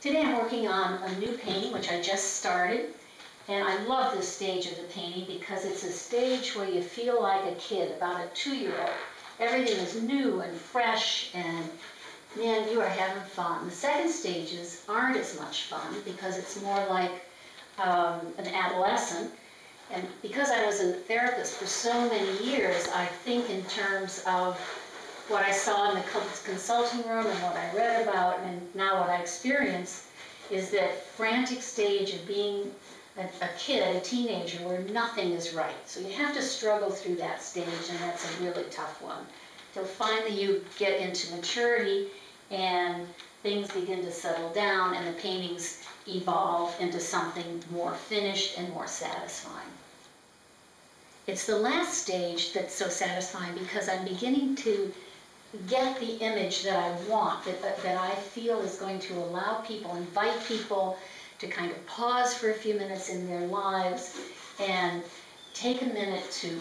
Today I'm working on a new painting which I just started, and I love this stage of the painting because it's a stage where you feel like a kid, about a 2-year-old. Everything is new and fresh, and man, you are having fun. The second stages aren't as much fun because it's more like an adolescent. And because I was a therapist for so many years, I think in terms of what I saw in the consulting room and what I read about and now what I experience is that frantic stage of being a kid, a teenager, where nothing is right. So you have to struggle through that stage, and that's a really tough one. Till finally you get into maturity and things begin to settle down and the paintings evolve into something more finished and more satisfying. It's the last stage that's so satisfying because I'm beginning to get the image that I want, that I feel is going to allow people, invite people to kind of pause for a few minutes in their lives and take a minute to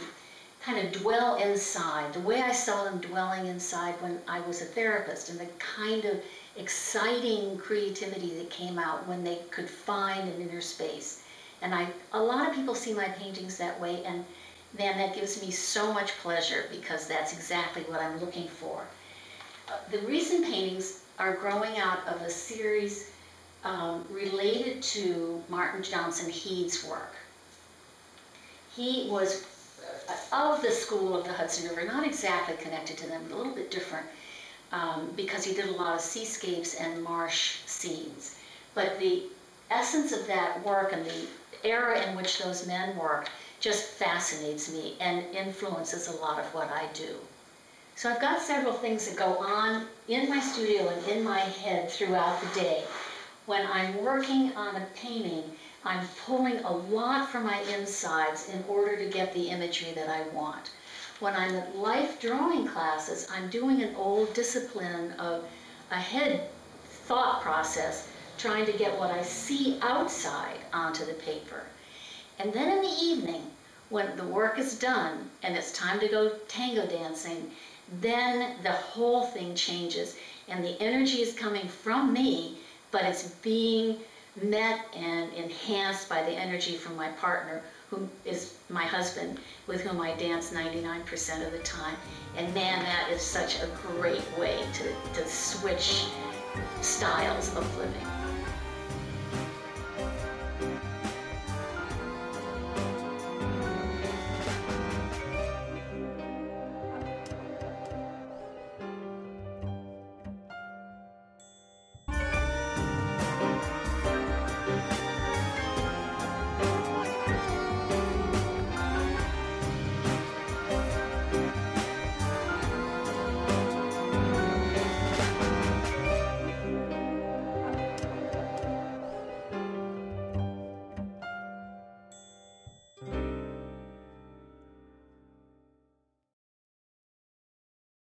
kind of dwell inside, the way I saw them dwelling inside when I was a therapist, and the kind of exciting creativity that came out when they could find an inner space. And a lot of people see my paintings that way, and man, that gives me so much pleasure because that's exactly what I'm looking for. The recent paintings are growing out of a series related to Martin Johnson Heade's work. He was of the school of the Hudson River, not exactly connected to them, but a little bit different because he did a lot of seascapes and marsh scenes. But the essence of that work and the era in which those men worked just fascinates me and influences a lot of what I do. So I've got several things that go on in my studio and in my head throughout the day. When I'm working on a painting, I'm pulling a lot from my insides in order to get the imagery that I want. When I'm at life drawing classes, I'm doing an old discipline of a head thought process, trying to get what I see outside onto the paper. And then in the evening, when the work is done and it's time to go tango dancing, then the whole thing changes and the energy is coming from me, but it's being met and enhanced by the energy from my partner, who is my husband, with whom I dance 99% of the time. And man, that is such a great way to switch styles of living.